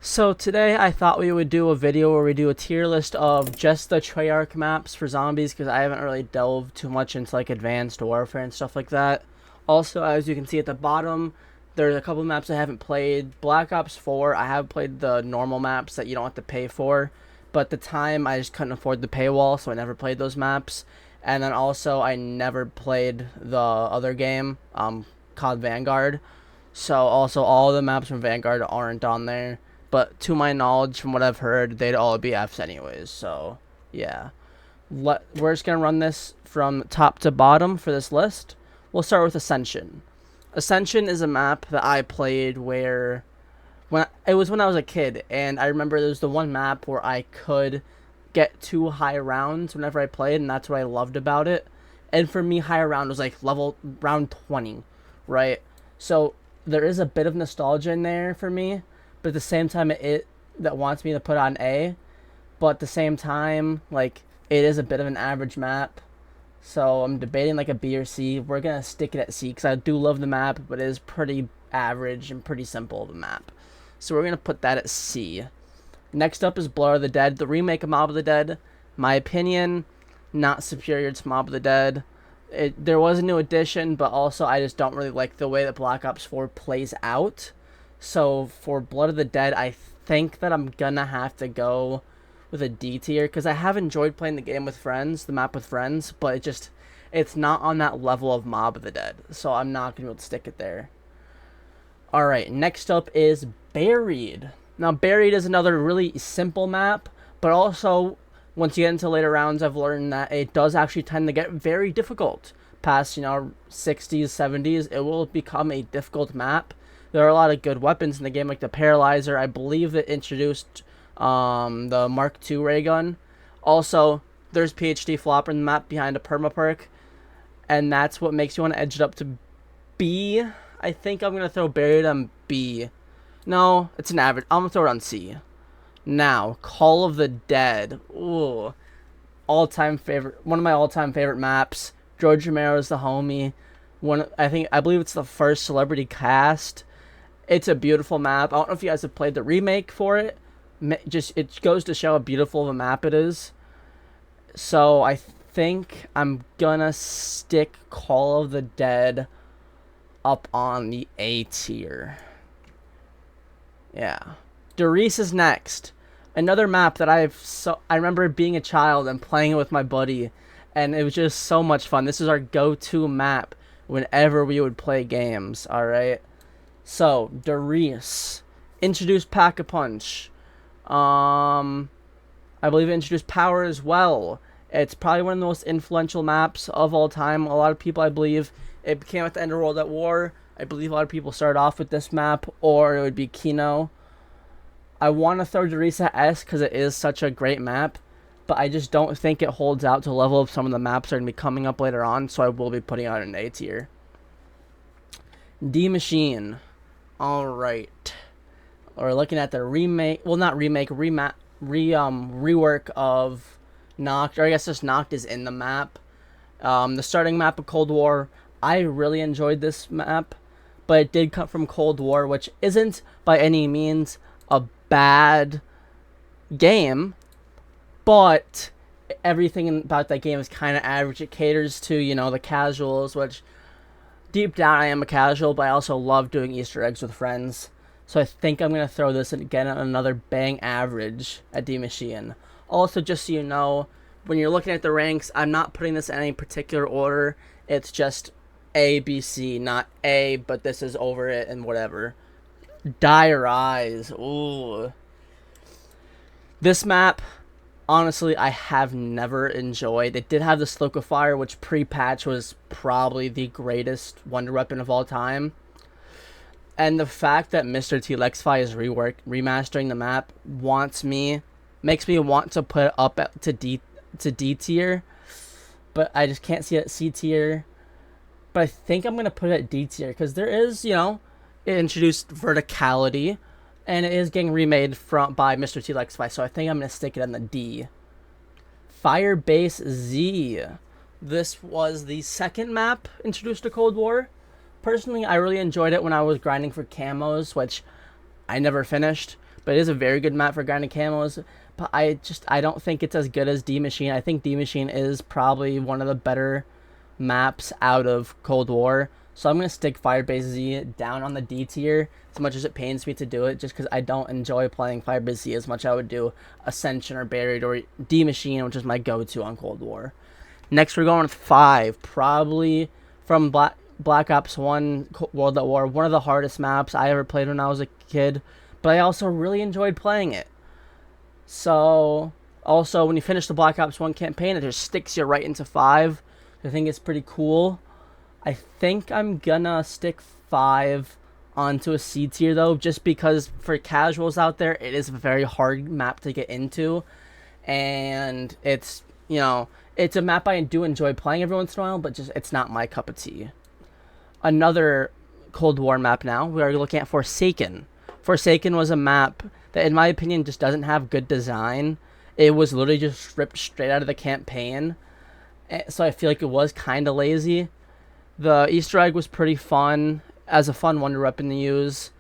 So today I thought we would do a video where we do a tier list of just the Treyarch maps for zombies because I haven't really delved too much into like advanced warfare and stuff like that. Also, as you can see at the bottom, there's a couple maps I haven't played. Black Ops 4, I have played the normal maps that you don't have to pay for, but at the time I just couldn't afford the paywall, so I never played those maps. And then also I never played the other game, called Vanguard. So also all the maps from Vanguard aren't on there. But to my knowledge, from what I've heard, they'd all be Fs anyways. So yeah, we're just gonna run this from top to bottom for this list. We'll start with Ascension. Ascension is a map that I played when I was a kid, and I remember there was the one map where I could get 2 high rounds whenever I played, and that's what I loved about it. And for me, higher round was like level round 20, right? So there is a bit of nostalgia in there for me, but at the same time, it that wants me to put on A. But at the same time, like it is a bit of an average map, so I'm debating like a B or C. We're gonna stick it at C because I do love the map, but it is pretty average and pretty simple of a map. So we're gonna put that at C. Next up is Blood of the Dead, the remake of Mob of the Dead. My opinion, not superior to Mob of the Dead. There was a new edition, but also I just don't really like the way that Black Ops 4 plays out. So for Blood of the Dead, I think that I'm gonna have to go with a D tier because I have enjoyed playing the game with friends, the map with friends, but it's not on that level of Mob of the Dead. So I'm not gonna be able to stick it there. All right, next up is Buried. Now Buried is another really simple map, but also once you get into later rounds, I've learned that it does actually tend to get very difficult. Past 60s, 70s, it will become a difficult map. There are a lot of good weapons in the game, like the Paralyzer. I believe it introduced the Mark II ray gun. Also, there's PhD Flopper in the map behind a perma perk, and that's what makes you want to edge it up to B. I think I'm gonna throw Buried on B. No, it's an average. I'm gonna throw it on C. Now, Call of the Dead. Ooh, all-time favorite. One of my all-time favorite maps. George Romero's the homie. I believe it's the first celebrity cast. It's a beautiful map. I don't know if you guys have played the remake for it. It goes to show how beautiful of a map it is. So I think I'm gonna stick Call of the Dead up on the A tier. Yeah. Doris is next. Another map that I remember being a child and playing it with my buddy, and it was just so much fun. This is our go-to map whenever we would play games, alright? So, Doris introduced Pack-a-Punch. I believe it introduced Power as well. It's probably one of the most influential maps of all time. A lot of people, I believe, it became at the end of World at War. I believe a lot of people started off with this map, or it would be Kino. I want to throw Doris at S because it is such a great map, but I just don't think it holds out to the level of some of the maps that are going to be coming up later on, so I will be putting it on an A tier. D Machine. Alright. We're looking at the remake, well not remake, rework of Noct, or I guess just Noct is in the map. The starting map of Cold War, I really enjoyed this map, but it did come from Cold War, which isn't by any means a bad game, but everything about that game is kind of average. It caters to, the casuals, which deep down I am a casual, but I also love doing Easter eggs with friends. So I think I'm going to throw this again at another bang average at D Machine. Also, just so you know, when you're looking at the ranks, I'm not putting this in any particular order. It's just A, B, C, not A, but this is over it and whatever. Dire Eyes. Ooh. This map, honestly, I have never enjoyed. It did have the Stroke of Fire, which pre-patch was probably the greatest wonder weapon of all time. And the fact that Mr. T. Lexify is remastering the map makes me want to put it up to D tier, but I just can't see it at C tier. But I think I'm gonna put it at D tier because there is, it introduced verticality, and it is getting remade by Mr. T. Lexify, so I think I'm gonna stick it in the D. Firebase Z. This was the second map introduced to Cold War. Personally, I really enjoyed it when I was grinding for camos, which I never finished. but it is a very good map for grinding camos. But I don't think it's as good as D Machine. I think D Machine is probably one of the better maps out of Cold War. So I'm gonna stick Firebase Z down on the D tier, as much as it pains me to do it, just because I don't enjoy playing Firebase Z as much as I would do Ascension or Buried or D Machine, which is my go-to on Cold War. Next, we're going with 5, probably from Black Ops 1 World at War, one of the hardest maps I ever played when I was a kid, but I also really enjoyed playing it. So, also, when you finish the Black Ops 1 campaign, it just sticks you right into 5. I think it's pretty cool. I think I'm gonna stick 5 onto a C tier, though, just because for casuals out there, it is a very hard map to get into. And it's, you know, it's a map I do enjoy playing every once in a while, but just it's not my cup of tea. Another Cold War map now, we are looking at Forsaken. Forsaken was a map that, in my opinion, just doesn't have good design. It was literally just ripped straight out of the campaign. So I feel like it was kind of lazy. The Easter egg was pretty fun, as a fun wonder weapon to use.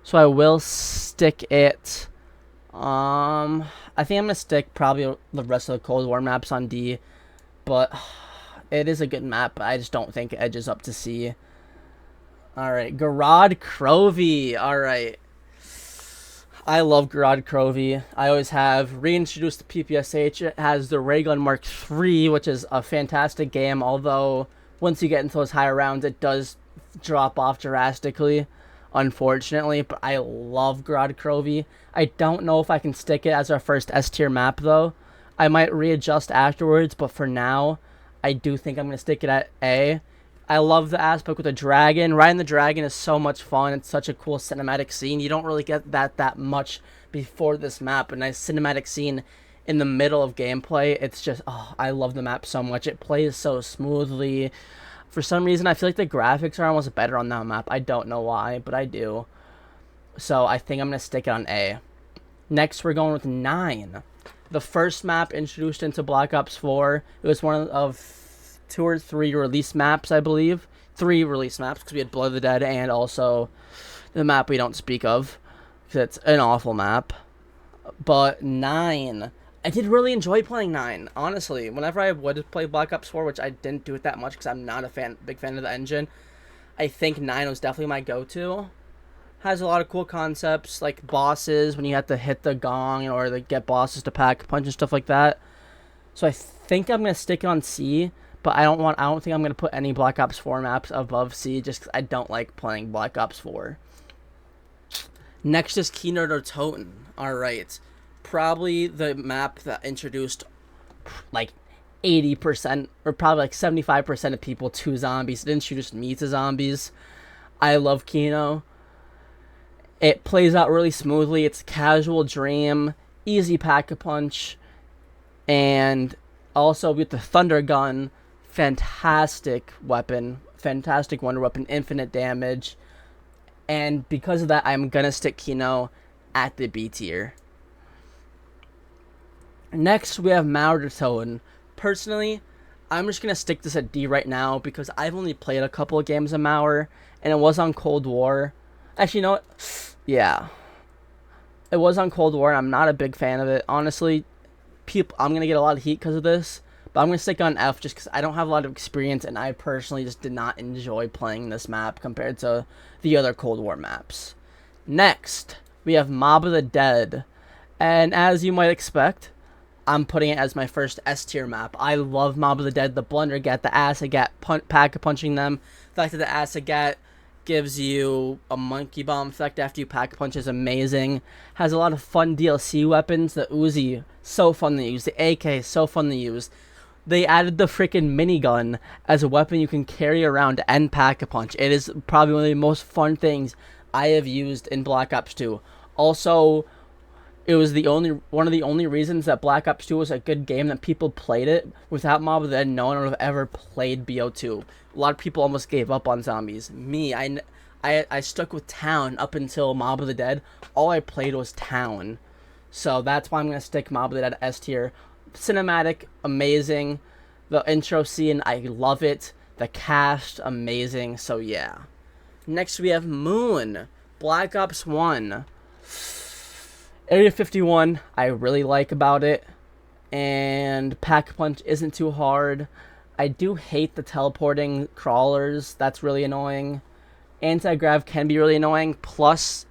So I will stick it. I think I'm going to stick probably the rest of the Cold War maps on D. But it is a good map, but I just don't think it edges up to C. Alright, Garad Crovey. Alright. I love Garad Crovey. I always have. Reintroduced the PPSH. It has the Raygun Mark III, which is a fantastic game, although once you get into those higher rounds, it does drop off drastically, unfortunately. But I love Garad Crovey. I don't know if I can stick it as our first S tier map, though. I might readjust afterwards, but for now, I do think I'm going to stick it at A. I love the aspect with the dragon. Riding the dragon is so much fun. It's such a cool cinematic scene. You don't really get that much before this map. A nice cinematic scene in the middle of gameplay. It's just, oh, I love the map so much. It plays so smoothly. For some reason, I feel like the graphics are almost better on that map. I don't know why, but I do. So I think I'm going to stick it on A. Next, we're going with 9. The first map introduced into Black Ops 4. It was one of 2 or 3 release maps, I believe. 3 release maps, because we had Blood of the Dead and also the map we don't speak of, because it's an awful map. But 9, I did really enjoy playing 9, honestly. Whenever I would play Black Ops 4, which I didn't do it that much because I'm not a big fan of the engine, I think 9 was definitely my go-to. Has a lot of cool concepts, like bosses, when you have to hit the gong in order to get bosses to pack a punch and stuff like that. So I think I'm going to stick it on C. But I don't think I'm going to put any Black Ops 4 maps above C, just because I don't like playing Black Ops 4. Next is Kino der Toten. Alright. Probably the map that introduced like 80% or probably like 75% of people to zombies. It introduced me to zombies. I love Kino. It plays out really smoothly. It's a casual dream, easy pack-a-punch, and also with the Thunder Gun, fantastic weapon, fantastic wonder weapon, infinite damage, and because of that, I'm gonna stick Kino at the B tier. Next, we have Mauer der Toten. Personally, I'm just gonna stick this at D right now because I've only played a couple of games of Mauer, and it was on Cold War. Actually, you know what? Yeah, it was on Cold War, and I'm not a big fan of it. Honestly, I'm gonna get a lot of heat because of this. But I'm going to stick on F just because I don't have a lot of experience, and I personally just did not enjoy playing this map compared to the other Cold War maps. Next, we have Mob of the Dead. And as you might expect, I'm putting it as my first S tier map. I love Mob of the Dead, the Blundergat, the Acid-Gat, pack-a-punching them. The fact that the Acid-Gat gives you a monkey bomb effect after you pack-a-punch is amazing. Has a lot of fun DLC weapons. The Uzi, so fun to use. The AK, so fun to use. They added the freaking minigun as a weapon you can carry around and pack-a-punch. It is probably one of the most fun things I have used in Black Ops 2. Also, it was one of the only reasons that Black Ops 2 was a good game that people played it. Without Mob of the Dead, no one would have ever played BO2. A lot of people almost gave up on zombies. Me, I stuck with Town up until Mob of the Dead. All I played was Town. So that's why I'm going to stick Mob of the Dead S tier. Cinematic, amazing. The intro scene, I love it. The cast, amazing. So yeah. Next we have Moon. Black Ops 1. Area 51, I really like about it, and Pack Punch isn't too hard. I do hate the teleporting crawlers. That's really annoying. Anti-grav can be really annoying. Plus,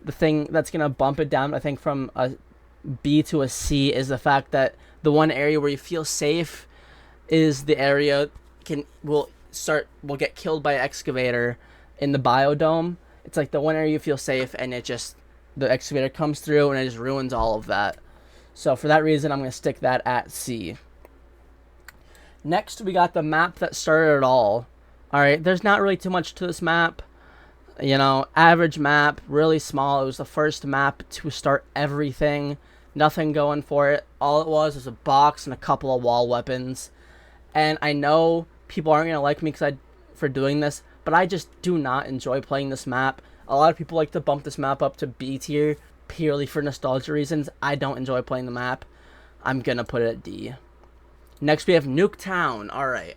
the thing that's gonna bump it down, I think, from a B to a C is the fact that the one area where you feel safe is the area will get killed by an excavator in the biodome. It's like the one area you feel safe, and the excavator comes through and it just ruins all of that. So for that reason, I'm gonna stick that at C. Next, we got the map that started it all. All right, there's not really too much to this map. You know, average map, really small. It was the first map to start everything. Nothing going for it. All it was a box and a couple of wall weapons. And I know people aren't going to like me for doing this, but I just do not enjoy playing this map. A lot of people like to bump this map up to B tier purely for nostalgia reasons. I don't enjoy playing the map. I'm going to put it at D. Next, we have Nuketown. All right.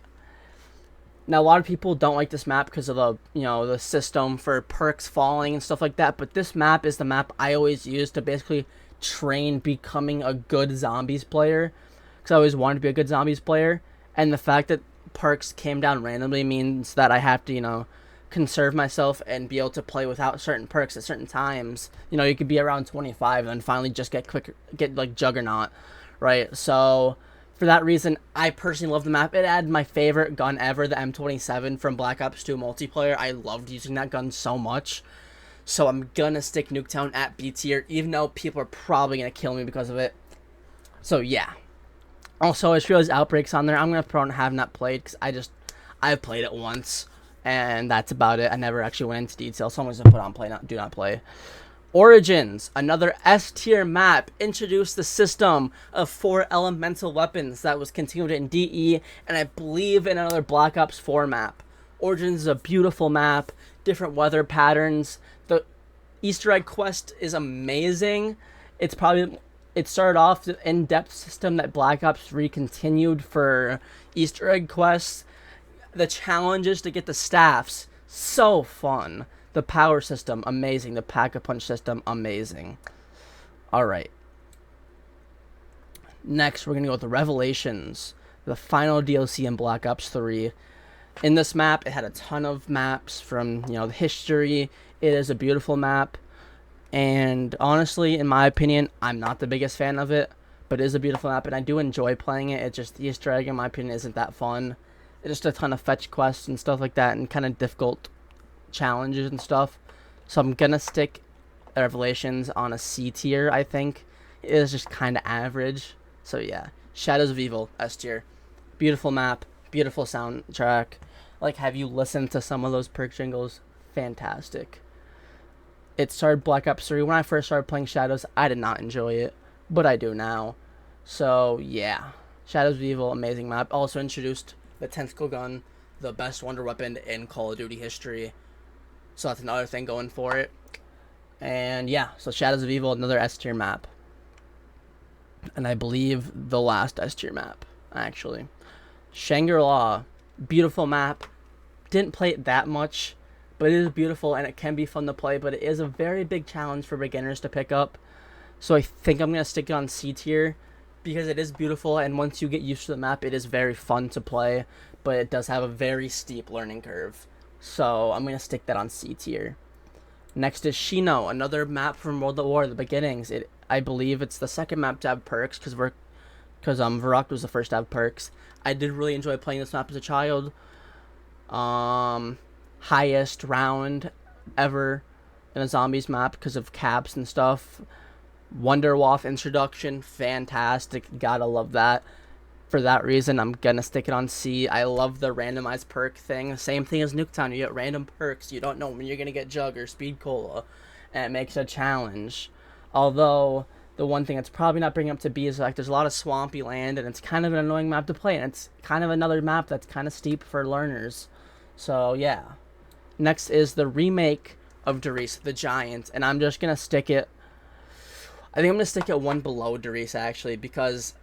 Now, a lot of people don't like this map because of the system for perks falling and stuff like that. But this map is the map I always use to basically train becoming a good zombies player. Because I always wanted to be a good zombies player. And the fact that perks came down randomly means that I have to, conserve myself and be able to play without certain perks at certain times. You could be around 25 and then finally just get like Juggernaut, right? So for that reason, I personally love the map. It had my favorite gun ever, the M27 from Black Ops 2 multiplayer. I loved using that gun so much. So I'm gonna stick Nuketown at B tier, even though people are probably gonna kill me because of it. So yeah. Also, I just realized Outbreak's on there. I'm gonna throw on have not played because I've played it once, and that's about it. I never actually went into detail, so I'm just gonna put on do not play. Origins, another S tier map, introduced the system of 4 elemental weapons that was continued in DE, and I believe in another Black Ops 4 map. Origins is a beautiful map, different weather patterns. The Easter egg quest is amazing. It started off the in-depth system that Black Ops 3 continued for Easter egg quests. The challenges to get the staffs, so fun. The power system, amazing. The Pack-a-Punch system, amazing. Alright. Next, we're going to go with the Revelations. The final DLC in Black Ops 3. In this map, it had a ton of maps from, the history. It is a beautiful map. And honestly, in my opinion, I'm not the biggest fan of it. But it is a beautiful map, and I do enjoy playing it. It's just the Easter egg, in my opinion, isn't that fun. It's just a ton of fetch quests and stuff like that, and kind of difficult challenges and stuff. So I'm gonna stick Revelations on a C tier. I think it is just kind of average. So yeah, Shadows of Evil, S tier. Beautiful map, beautiful soundtrack. Like, have you listened to some of those perk jingles? Fantastic. It started Black Ops 3. When I first started playing Shadows, I did not enjoy it, but I do now. So yeah, Shadows of Evil, amazing map. Also introduced the tentacle gun, the best wonder weapon in Call of Duty history. So that's another thing going for it. And yeah, so Shadows of Evil, another S tier map. And I believe the last S tier map, actually. Shangri-La, beautiful map. Didn't play it that much, but it is beautiful and it can be fun to play, but it is a very big challenge for beginners to pick up. So I think I'm going to stick it on C tier because it is beautiful, and once you get used to the map, it is very fun to play, but it does have a very steep learning curve. So I'm going to stick that on C tier. Next is Shino, another map from World at War, the beginnings. I believe it's the second map to have perks because Varrock was the first to have perks. I did really enjoy playing this map as a child. Highest round ever in a zombies map because of caps and stuff. Wonderwolf introduction, fantastic. Gotta love that. For that reason, I'm gonna stick it on C. I love the randomized perk thing. Same thing as Nuketown. You get random perks. You don't know when you're gonna get Jug or Speed Cola, and it makes it a challenge. Although the one thing that's probably not bringing up to B is like there's a lot of swampy land, and it's kind of an annoying map to play, and it's kind of another map that's kind of steep for learners. So yeah. Next is the remake of Doris the Giant, and I'm just gonna stick it. I think I'm gonna stick it one below Doris actually because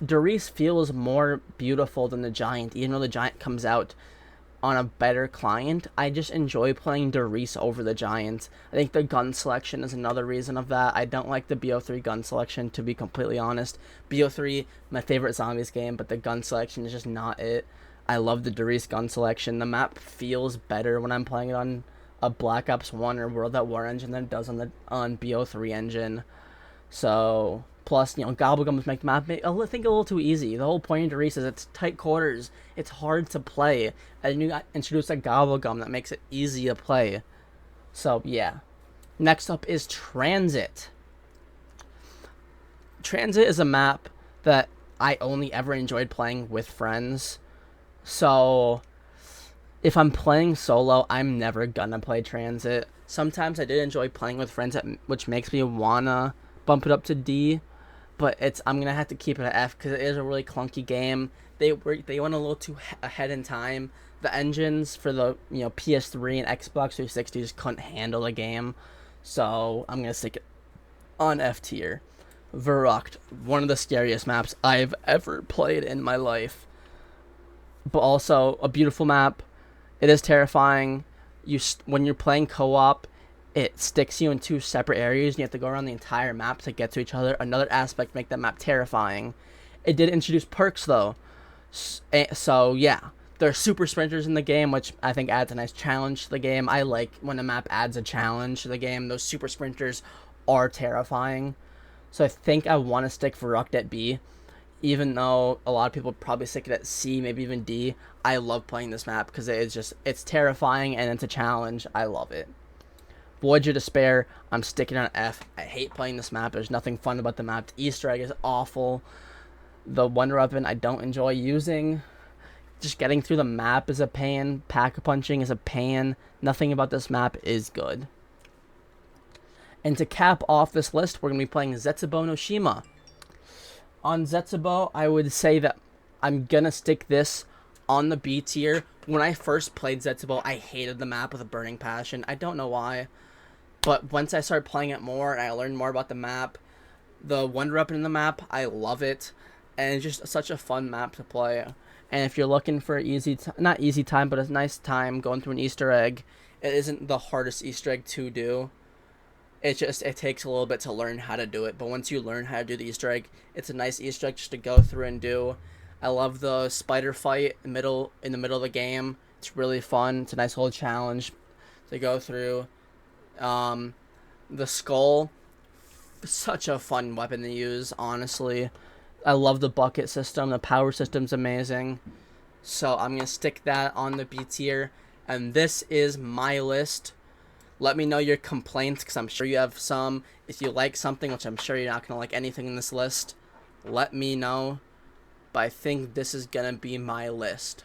Doris feels more beautiful than the Giant, even though the Giant comes out on a better client. I just enjoy playing Derice over the Giants. I think the gun selection is another reason of that. I don't like the BO3 gun selection, to be completely honest. BO3, my favorite zombies game, but the gun selection is just not it. I love the Derice gun selection. The map feels better when I'm playing it on a Black Ops 1 or World at War engine than it does on BO3 engine. So, plus, gobblegums make the map, I think, a little too easy. The whole point of Derice is it's tight quarters. It's hard to play. And you introduce a gobblegum that makes it easy to play. So, yeah. Next up is Transit. Transit is a map that I only ever enjoyed playing with friends. So, if I'm playing solo, I'm never gonna play Transit. Sometimes I did enjoy playing with friends, which makes me wanna bump it up to D, but I'm gonna have to keep it at F because it is a really clunky game. They went a little too ahead in time. The engines for the PS3 and Xbox 360 just couldn't handle the game, so I'm gonna stick it on F tier. Verrucht, one of the scariest maps I've ever played in my life, but also a beautiful map. It is terrifying. When you're playing co-op, it sticks you in two separate areas and you have to go around the entire map to get to each other. Another aspect to make that map terrifying. It did introduce perks though, so yeah, there are super sprinters in the game, which I think adds a nice challenge to the game. I like when a map adds a challenge to the game. Those super sprinters are terrifying, so I think I want to stick Verrucht at B, even though a lot of people probably stick it at C, maybe even D. I love playing this map because it's terrifying and it's a challenge. I love it. Voyage of Despair, I'm sticking on F. I hate playing this map. There's nothing fun about the map. The Easter egg is awful. The Wonder Weapon I don't enjoy using. Just getting through the map is a pain. Pack-a-punching is a pain. Nothing about this map is good. And to cap off this list, we're going to be playing Zetsubo no Shima. On Zetsubo, I would say that I'm going to stick this on the B tier. When I first played Zetsubo, I hated the map with a burning passion. I don't know why. But once I started playing it more and I learned more about the map, the Wonder Weapon in the map, I love it. And it's just such a fun map to play. And if you're looking for not easy time, but a nice time going through an Easter egg, it isn't the hardest Easter egg to do. It takes a little bit to learn how to do it. But once you learn how to do the Easter egg, it's a nice Easter egg just to go through and do. I love the spider fight in the middle of the game. It's really fun. It's a nice little challenge to go through. The skull, such a fun weapon to use, honestly. I love the bucket system. The power system's amazing. So I'm going to stick that on the B tier. And this is my list. Let me know your complaints because I'm sure you have some. If you like something, which I'm sure you're not going to like anything in this list, let me know. But I think this is going to be my list.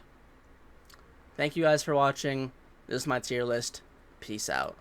Thank you guys for watching. This is my tier list. Peace out.